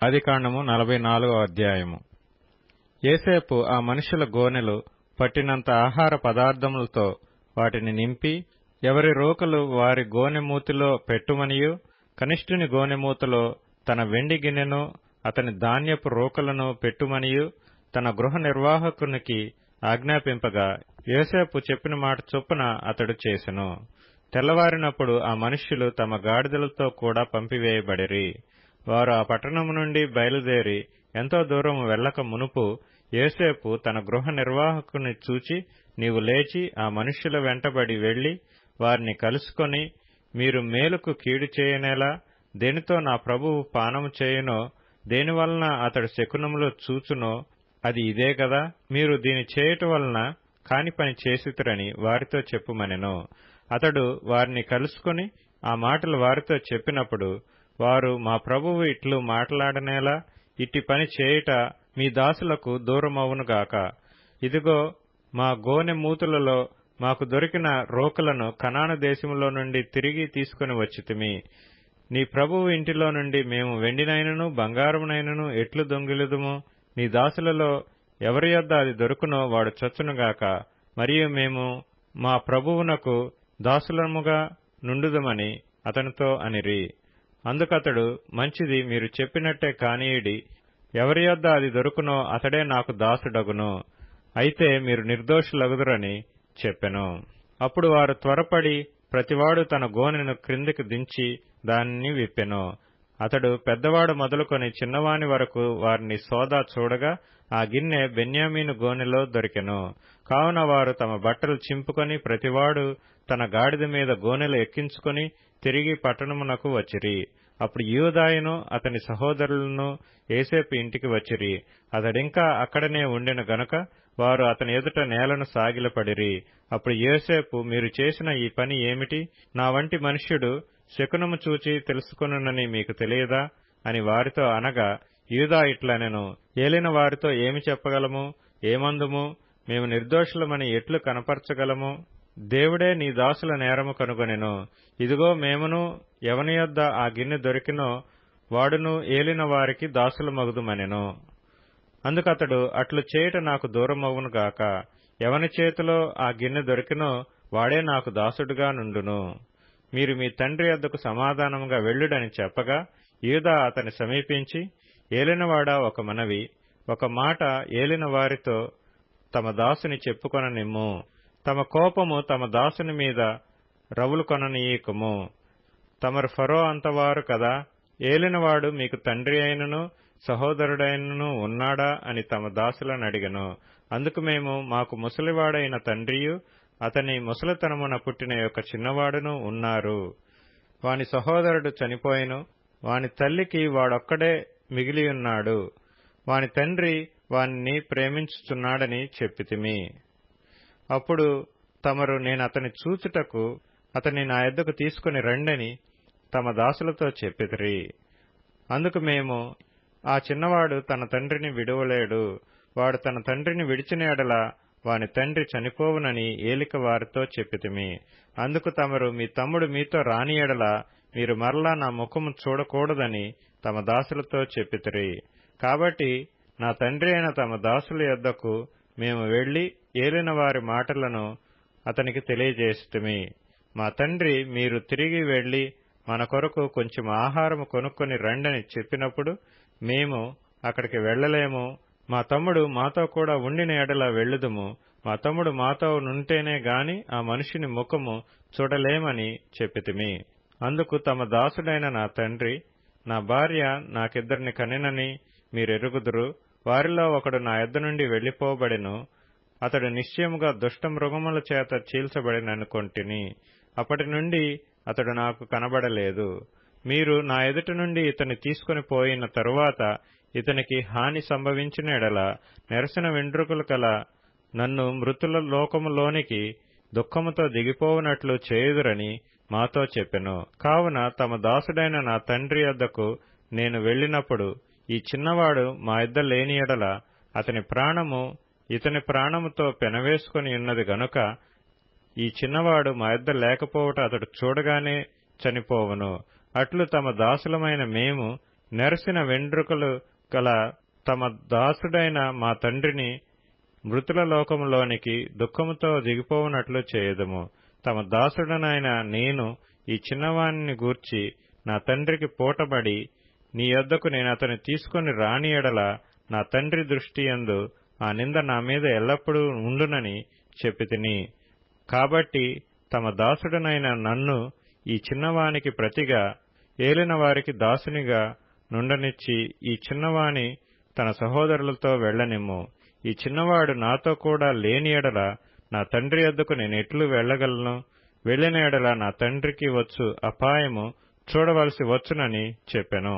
ఆదికాండము 44వ అధ్యాయము. యోసేపు ఆ మనుషుల గోనెలు పట్టినంత ఆహార పదార్థములతో వాటిని నింపి, ఎవరి రోకలు వారి గోనె మూతిలో పెట్టుమనియు, కనిష్ఠుని గోనె మూతలో తన వెండి గిన్నెను అతని ధాన్యపు రోకలను పెట్టుమనియు తన గృహ నిర్వాహకునికి ఆజ్ఞాపింపగా, యోసేపు చెప్పిన మాట చొప్పున అతడు చేసెను. తెల్లవారినప్పుడు ఆ మనుష్యులు తమ గాడిదలతో కూడా పంపివేయబడిరి. వారు ఆ పట్టణము నుండి బయలుదేరి ఎంతో దూరం వెళ్ళక మునుపు యోసేపు తన గృహ నిర్వాహకుని చూచి, నీవు లేచి ఆ మనుష్యుల వెంటబడి వెళ్లి వారిని కలుసుకొని, మీరు మేలుకు కీడు చేయనేలా, దేనితో నా ప్రభువు పానము చేయునో, దేనివలన అతడు శకునములో చూచునో అది ఇదే గదా, మీరు దీని చేయుట వలన కాని పని చేసితురని వారితో చెప్పుమనెను. అతడు వారిని కలుసుకొని ఆ మాటలు వారితో చెప్పినప్పుడు, వారు, మా ప్రభువు ఇట్లు మాట్లాడనేలా ఇట్టి పని చేయుట మీ దాసులకు దూరమవునుగాక. ఇదిగో, మా గోనె మూతులలో మాకు దొరికిన రోకలను కనాను దేశములో నుండి తిరిగి తీసుకుని వచ్చితిమి. నీ ప్రభువు ఇంటిలో నుండి మేము వెండినైనను బంగారమునైనను ఎట్లు దొంగిలుదుము? నీ దాసులలో ఎవరి యొద్ద అది దొరుకునో వాడు చచ్చునుగాక. మరియు మేము మా ప్రభువునకు దాసులముగా నుండుదమని అతనితో అనిరి. అందుకతడు, మంచిది, మీరు చెప్పినట్టే కానీయుడి. ఎవరి యొద్ద అది దొరుకునో అతడే నాకు దాసుడగును. అయితే మీరు నిర్దోషులగుదురని చెప్పెను. అప్పుడు వారు త్వరపడి ప్రతివాడు తన గోనెను క్రిందికి దించి దానిని విప్పెను. అతడు పెద్దవాడు మొదలుకొని చిన్నవాని వరకు వారిని సోదా చూడగా ఆ గిన్నె బెన్యామీను గోనెలో దొరికెను. కావున వారు తమ బట్టలు చింపుకొని ప్రతివాడు తన గాడిద మీద గోనెలు ఎక్కించుకొని తిరిగి పట్టణమునకు వచ్చిరి. అప్పుడు యూదాయును అతని సహోదరులను యోసేపు ఇంటికి వచ్చిరి. అతడింకా అక్కడనే ఉండెను గనుక వారు అతని ఎదుట నేలను సాగిలపడిరి. అప్పుడు యోసేపు, మీరు చేసిన ఈ పని ఏమిటి? నా వంటి మనుష్యుడు శకునము చూచి తెలుసుకొనునని మీకు తెలియదా అని వారితో అనగా, యూదా ఇట్లనెను, ఏలిన వారితో ఏమి చెప్పగలము? ఏమందుము? మేము నిర్దోషులమని ఎట్లు కనపరచగలము? దేవుడే నీ దాసుల నేరము కనుగొనెను. ఇదిగో, మేమును ఎవని యొద్ద ఆ గిన్నె దొరికినో వాడును ఏలిన వారికి దాసులమగుదుమనెను. అందుకతడు, అట్లు చేయుట నాకు దూరమవునుగాక. ఎవని చేతిలో ఆ గిన్నె దొరికినో వాడే నాకు దాసుడుగా నుండును. మీరు మీ తండ్రి యొద్దకు సమాధానముగా వెళ్ళుడని చెప్పగా, యూదా అతని సమీపించి, ఏలినవాడా, ఒక మనవి, ఒక మాట ఏలిన వారితో తమ దాసుని చెప్పుకొననిమ్ము. తమ కోపము తమ దాసుని మీద రవులు కొననీయకము. తమరు ఫరో అంతవారు కదా, ఏలినవాడు మీకు తండ్రి అయినను సహోదరుడైనను ఉన్నాడా అని తమ దాసులను అడిగెను. అందుకు మేము, మాకు ముసలివాడైన తండ్రియు అతని ముసలితనమున పుట్టిన యొక్క చిన్నవాడును ఉన్నారు. వాని సహోదరుడు చనిపోయెను. వాని తల్లికి వాడొక్కడే మిగిలియున్నాడు. వాని తండ్రి వానిని ప్రేమించుచున్నాడని చెప్పితిమి. అప్పుడు తమరు, నేనతని చూచుటకు అతని నా యొద్దకు తీసుకుని రండని తమ దాసులతో చెప్పితిరి. అందుకు మేము, ఆ చిన్నవాడు తన తండ్రిని విడువలేడు. వాడు తన తండ్రిని విడిచిన ఎడల వాని తండ్రి చనిపోవునని ఏలిక వారితో చెప్పితిమి. అందుకు తమరు, మీ తమ్ముడు మీతో రాని ఎడల మీరు మరలా నా ముఖము చూడకూడదని తమ దాసులతో చెప్పితిరి. కాబట్టి నా తండ్రి అయిన తమ దాసుల యొద్దకు మేము వెళ్లి ఏలిన వారి మాటలను అతనికి తెలియజేసితిమి. మా తండ్రి, మీరు తిరిగి వెళ్లి మన కొరకు కొంచెం ఆహారము కొనుక్కొని రండని చెప్పినప్పుడు మేము, అక్కడికి వెళ్లలేము. మా తమ్ముడు మాతో కూడా ఉండిన ఎడల వెళ్ళుదుము. మా తమ్ముడు మాతో నుంటేనే గాని ఆ మనిషిని ముఖము చూడలేమని చెప్పితిమి. అందుకు తమ దాసుడైన నా తండ్రి, నా భార్య నాకిద్దరిని కనినని మీరెరుగుదురు. వారిలో ఒకడు నా యొద్ద నుండి వెళ్లిపోబడెను. అతడు నిశ్చయముగా దుష్టమృగముల చేత చీల్చబడిననుకొంటిని. అప్పటి నుండి అతడు నాకు కనబడలేదు. మీరు నా ఎదుట నుండి ఇతని తీసుకుని పోయిన తరువాత ఇతనికి హాని సంభవించిన ఎడల నెరసిన వెండ్రుకలు కల నన్ను మృతుల లోకములోనికి దుఃఖముతో దిగిపోవునట్లు చేయుదురని మాతో చెప్పెను. కావున తమ దాసుడైన నా తండ్రి యొద్దకు నేను వెళ్ళినప్పుడు, ఈ చిన్నవాడు మా యొద్ద లేని ఎడల అతని ప్రాణము ఇతని ప్రాణముతో పెనవేసుకుని ఉన్నది గనుక ఈ చిన్నవాడు మా యొద్ద లేకపోవుట అతడు చూడగానే చనిపోవును. అట్లు తమ దాసులమైన మేము నెరసిన వెండ్రుకలు గల తమ దాసుడైన మా తండ్రిని మృతుల లోకములోనికి దుఃఖముతో దిగిపోవునట్లు చేయుదుము. తమ దాసుడనైన నేను ఈ చిన్నవాణిని గూర్చి నా తండ్రికి పూటబడి నీ యొద్దకు నేను అతని తీసుకుని రాని ఎడల నా తండ్రి దృష్టియందు ఆ నింద నా మీద ఎల్లప్పుడూ ఉండునని చెప్పితిని. కాబట్టి తమ దాసుడనైన నన్ను ఈ చిన్నవానికి ప్రతిగా ఏలిన వారికి దాసునిగా నుండనిచ్చి ఈ చిన్నవాని తన సహోదరులతో వెళ్లనిమ్ము. ఈ చిన్నవాడు నాతో కూడా లేని ఎడల నా తండ్రి యొద్దకు నేనెట్లు వెళ్లగలను? వెళ్లిన ఎడల నా తండ్రికి వచ్చు అపాయము చూడవలసి వచ్చునని చెప్పెను.